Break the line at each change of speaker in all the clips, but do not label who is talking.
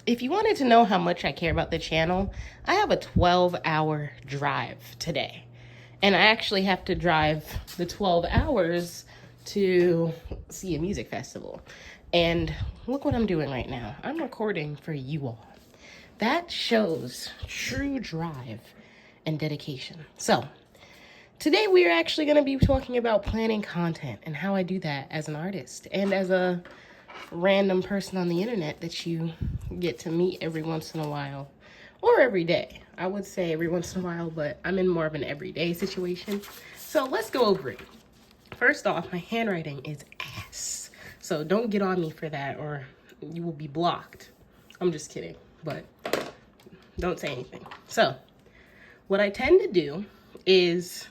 if you wanted to know how much I care about the channel, I have a 12-hour drive today. And I actually have to drive the 12 hours to see a music festival. And look what I'm doing right now. I'm recording for you all. That shows true drive and dedication. So, today we are actually going to be talking about planning content and how I do that as an artist and as a random person on the internet that you get to meet every once in a while or every day. I would say every once in a while, but I'm in more of an everyday situation. So let's go over it. First off, my handwriting is ass. So don't get on me for that or you will be blocked. I'm just kidding, but don't say anything. So what I tend to do is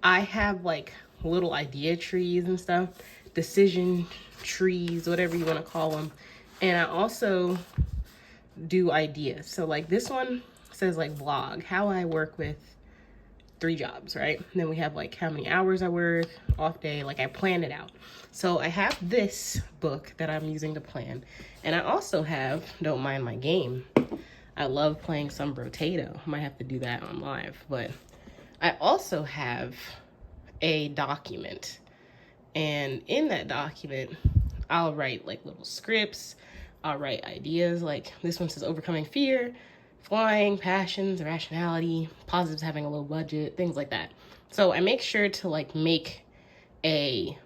I have like little idea trees and stuff, decision trees, whatever you want to call them. And I also do ideas. So like this one says like vlog, how I work with 3 jobs, right? And then we have like how many hours I work, off day, like I plan it out. So I have this book that I'm using to plan. And I also have, don't mind my game, I love playing some Brotato. I might have to do that on live, but I also have a document. And in that document, I'll write like little scripts. I'll write ideas. Like this one says overcoming fear, flying, passions, rationality, positives having a low budget, things like that. So I make sure to like make a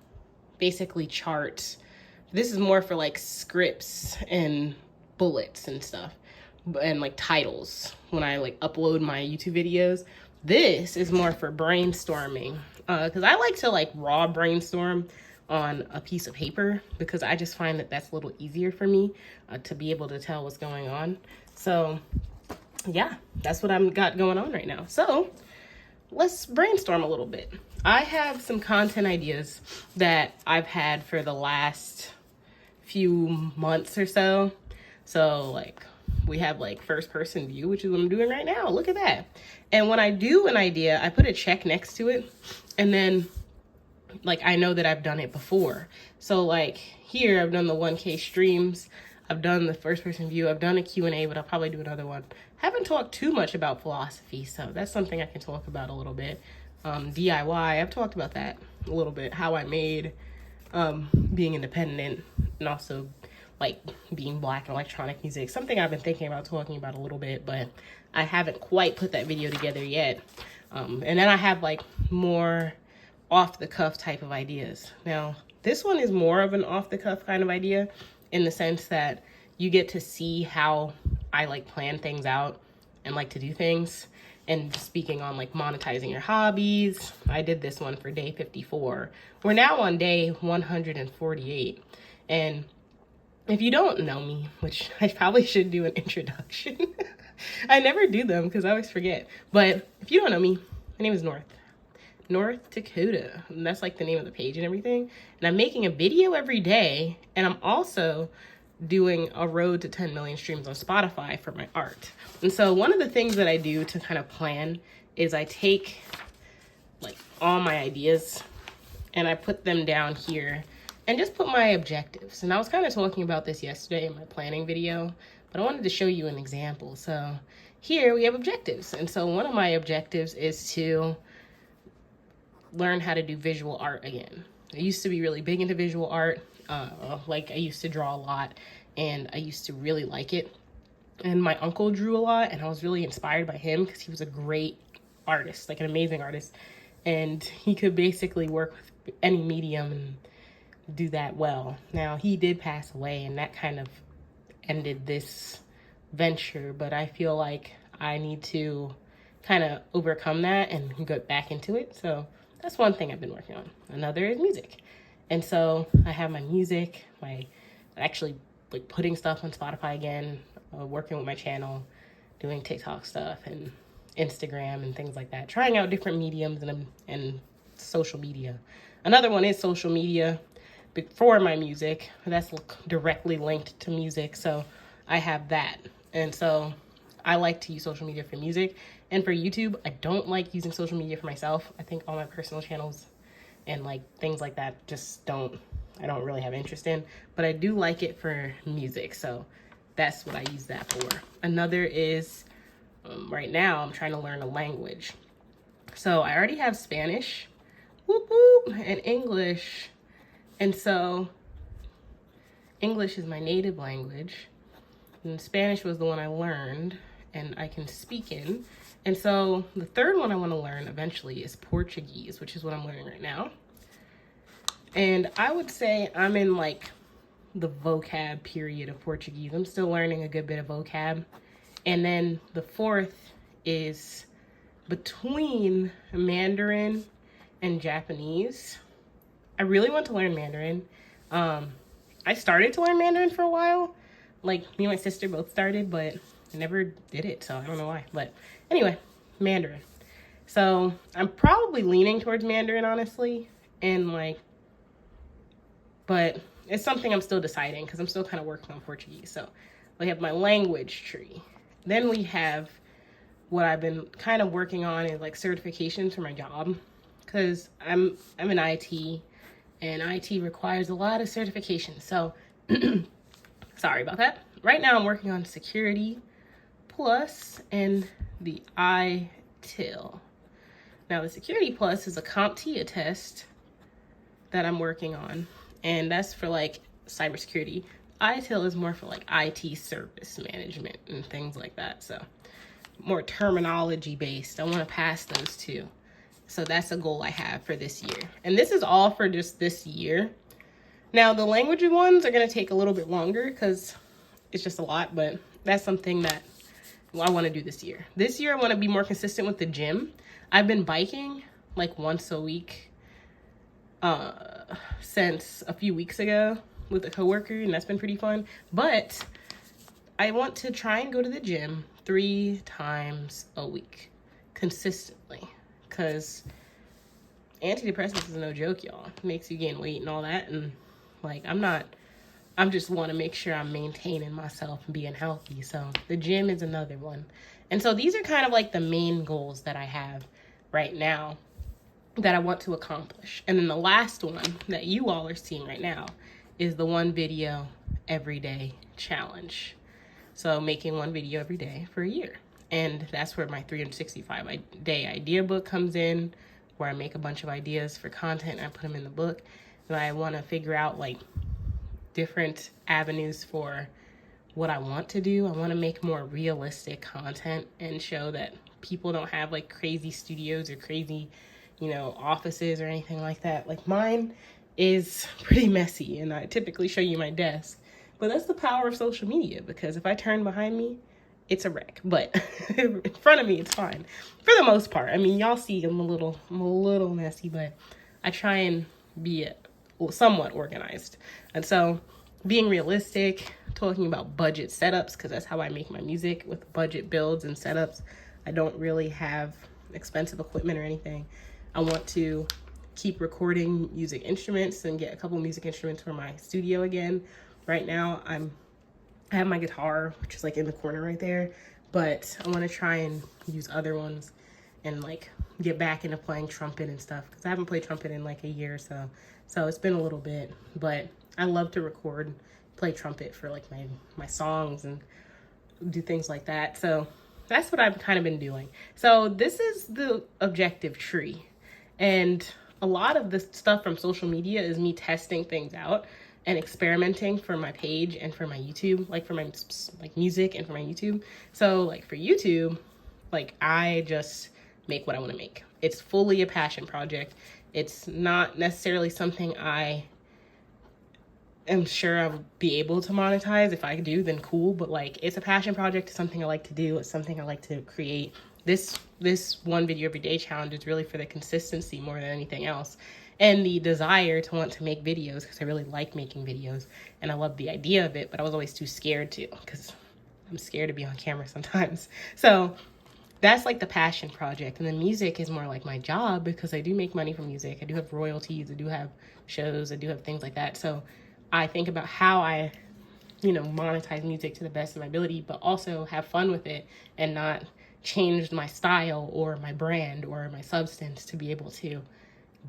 basically chart. This is more for like scripts and bullets and stuff and like titles when I like upload my YouTube videos. This is more for brainstorming because I like to like raw brainstorm on a piece of paper because I just find that that's a little easier for me to be able to tell what's going on. So yeah, that's what I've got going on right now. So let's brainstorm a little bit. I have some content ideas that I've had for the last few months or so. So like we have like first person view, which is what I'm doing right now. Look at that. And when I do an idea, I put a check next to it. And then like I know that I've done it before. So like here I've done the 1K streams. I've done the first person view. I've done a Q&A, but I'll probably do another one. Haven't talked too much about philosophy, so that's something I can talk about a little bit. DIY, I've talked about that a little bit. How I made being independent and also like being Black in electronic music. Something I've been thinking about talking about a little bit, but I haven't quite put that video together yet. And then I have like more off the cuff type of ideas. Now, this one is more of an off the cuff kind of idea in the sense that you get to see how I like plan things out and like to do things. And speaking on like monetizing your hobbies, I did this one for day 54. We're now on day 148. And if you don't know me, which I probably should do an introduction. I never do them because I always forget. But if you don't know me, my name is North Dakota. And that's like the name of the page and everything. And I'm making a video every day. And I'm also doing a road to 10 million streams on Spotify for my art. And so one of the things that I do to kind of plan is I take like all my ideas and I put them down here and just put my objectives. And I was kind of talking about this yesterday in my planning video, but I wanted to show you an example. So here we have objectives. And so one of my objectives is to learn how to do visual art again. I used to be really big into visual art. Like I used to draw a lot and I used to really like it. And my uncle drew a lot and I was really inspired by him because he was a great artist, like an amazing artist. And he could basically work with any medium and do that well. Now he did pass away and that kind of ended this venture, but I feel like I need to kind of overcome that and get back into it. So that's one thing I've been working on. Another is music. And so I have my music, my actually like putting stuff on Spotify again, working with my channel, doing TikTok stuff and Instagram and things like that, trying out different mediums and social media. Another one is social media for my music. That's directly linked to music. So I have that. And so I like to use social media for music. And for YouTube, I don't like using social media for myself. I think all my personal channels and like things like that just I don't really have interest in, but I do like it for music. So that's what I use that for. Another is, right now I'm trying to learn a language. So I already have Spanish, whoop whoop, and English. And so English is my native language, and Spanish was the one I learned and I can speak in. And so the third one I want to learn eventually is Portuguese, which is what I'm learning right now. And I would say I'm in like the vocab period of Portuguese. I'm still learning a good bit of vocab. And then the fourth is between Mandarin and Japanese. I really want to learn Mandarin. I started to learn Mandarin for a while. Like, me and my sister both started, but I never did it, so I don't know why. But anyway, Mandarin. So I'm probably leaning towards Mandarin, honestly. And like, but it's something I'm still deciding because I'm still kind of working on Portuguese. So we have my language tree. Then we have what I've been kind of working on is like certifications for my job, because I'm in IT, and IT requires a lot of certifications. So sorry about that. Right now I'm working on Security Plus and the ITIL. Now the Security Plus is a CompTIA test that I'm working on, and that's for like cybersecurity. ITIL is more for like IT service management and things like that. So more terminology based. I want to pass those two. So that's a goal I have for this year. And this is all for just this year. Now the language ones are going to take a little bit longer because it's just a lot, but that's something that I want to do this year. This year I want to be more consistent with the gym. I've been biking like once a week since a few weeks ago with a coworker, and that's been pretty fun. But I want to try and go to the gym 3 times a week consistently, because antidepressants is no joke, y'all. It makes you gain weight and all that, and like I'm just want to make sure I'm maintaining myself and being healthy. So the gym is another one. And so these are kind of like the main goals that I have right now that I want to accomplish. And then the last one that you all are seeing right now is the 1 video every day challenge. So making 1 video every day for a year. And that's where my 365 day idea book comes in, where I make a bunch of ideas for content and I put them in the book. And I want to figure out like different avenues for what I want to do. I want to make more realistic content and show that people don't have like crazy studios or crazy, offices or anything like that. Like mine is pretty messy, and I typically show you my desk. But that's the power of social media, because if I turn behind me, it's a wreck. But in front of me, it's fine. For the most part. I mean, y'all see I'm a little messy, but I try and be somewhat organized. And so being realistic, talking about budget setups, because that's how I make my music, with budget builds and setups. I don't really have expensive equipment or anything. I want to keep recording music instruments and get a couple music instruments for my studio again. Right now, I have my guitar, which is like in the corner right there, but I want to try and use other ones and like get back into playing trumpet and stuff, because I haven't played trumpet in like a year or so. So it's been a little bit, but I love to record, play trumpet for like my songs and do things like that. So that's what I've kind of been doing. So this is the objective tree. And a lot of the stuff from social media is me testing things out and experimenting for my page and for my YouTube, like for my like music and for my YouTube. So like for YouTube, like I just make what I want to make. It's fully a passion project. It's not necessarily something I am sure I'll be able to monetize. If I do, then cool. But like, it's a passion project. It's something I like to do. It's something I like to create. This 1 video every day challenge is really for the consistency more than anything else, and the desire to want to make videos, because I really like making videos and I love the idea of it, but I was always too scared to, because I'm scared to be on camera sometimes. So that's like the passion project. And then music is more like my job, because I do make money from music. I do have royalties. I do have shows. I do have things like that. So I think about how I, monetize music to the best of my ability, but also have fun with it and not change my style or my brand or my substance to be able to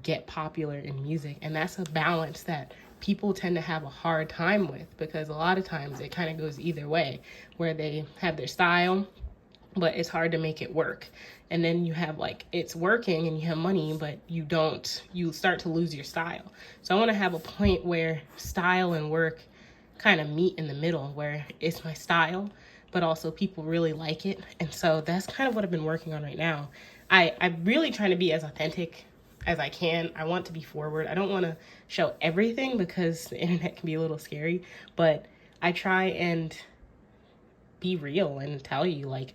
get popular in music. And that's a balance that people tend to have a hard time with, because a lot of times it kind of goes either way, where they have their style, but it's hard to make it work. And then you have like, it's working and you have money, but you start to lose your style. So I want to have a point where style and work kind of meet in the middle, where it's my style, but also people really like it. And so that's kind of what I've been working on right now. I'm really trying to be as authentic as I can. I want to be forward. I don't want to show everything because the internet can be a little scary, but I try and be real and tell you, like,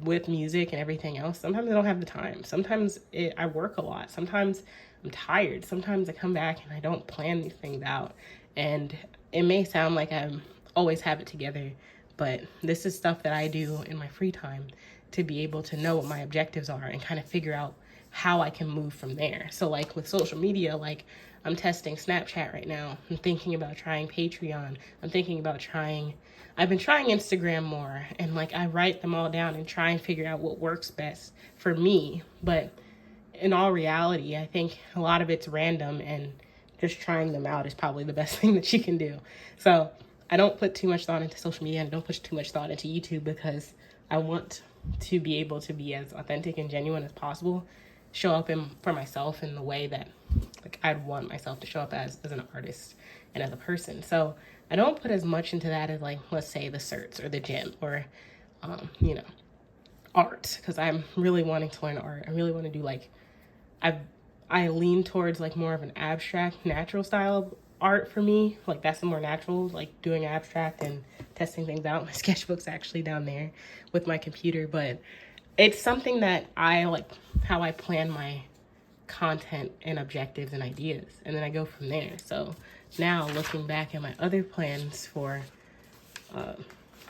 with music and everything else, sometimes I don't have the time. Sometimes I work a lot. Sometimes I'm tired. Sometimes I come back and I don't plan these things out. And it may sound like I always have it together, but this is stuff that I do in my free time to be able to know what my objectives are and kind of figure out how I can move from there. So like with social media, like I'm testing Snapchat right now. I'm thinking about trying Patreon. I'm thinking about I've been trying Instagram more, and like I write them all down and try and figure out what works best for me. But in all reality, I think a lot of it's random, and just trying them out is probably the best thing that you can do. So I don't put too much thought into social media, and I don't push too much thought into YouTube, because I want to be able to be as authentic and genuine as possible, show up for myself in the way that like I'd want myself to show up as an artist and as a person. So I don't put as much into that as, like, let's say the certs or the gym or, art, because I'm really wanting to learn art. I really want to do like, I lean towards like more of an abstract, natural style of art for me. Like that's the more natural, like doing abstract and testing things out. My sketchbook's actually down there with my computer, but it's something that I like how I plan my content and objectives and ideas, and then I go from there. So now looking back at my other plans for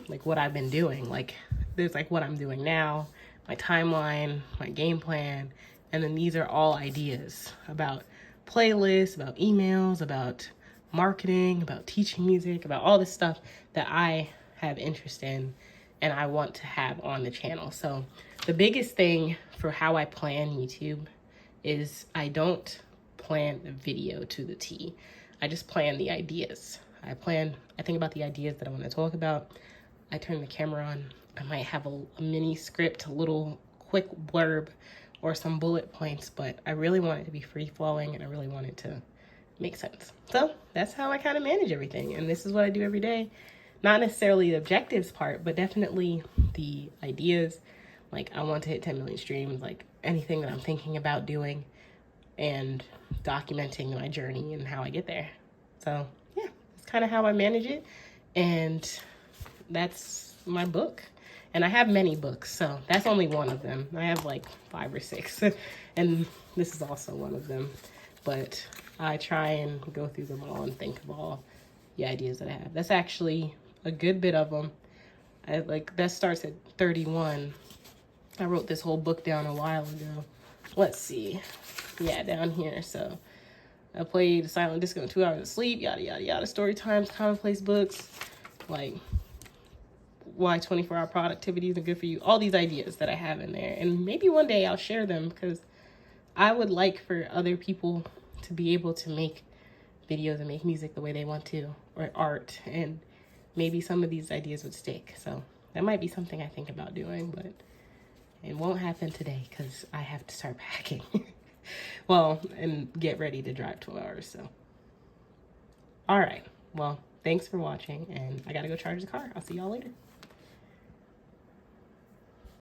like what I've been doing, like there's like what I'm doing now, my timeline, my game plan, and then these are all ideas about playlists, about emails, about marketing, about teaching music, about all this stuff that I have interest in and I want to have on the channel. So the biggest thing for how I plan YouTube is I don't plan the video to the T. I just plan the ideas. I think about the ideas that I want to talk about. I turn the camera on. I might have a mini script, a little quick blurb or some bullet points, but I really want it to be free flowing and I really want it to make sense. So that's how I kind of manage everything. And this is what I do every day. Not necessarily the objectives part, but definitely the ideas. Like I want to hit 10 million streams, like anything that I'm thinking about doing and documenting my journey and how I get there. So yeah, that's kind of how I manage it. And that's my book. And I have many books, so that's only one of them. I have like 5 or 6, and this is also one of them. But I try and go through them all and think of all the ideas that I have. That's actually a good bit of them. That starts at 31. I wrote this whole book down a while ago. Let's see. Yeah, down here. So I played Silent Disco in 2 hours of sleep, yada, yada, yada. Story times, commonplace books, like why 24-hour productivity isn't good for you. All these ideas that I have in there. And maybe one day I'll share them, because I would like for other people to be able to make videos and make music the way they want to, or art. And maybe some of these ideas would stick. So that might be something I think about doing, but it won't happen today because I have to start packing. Well, and get ready to drive 12 hours, so. All right, well, thanks for watching, and I gotta go charge the car. I'll see y'all later.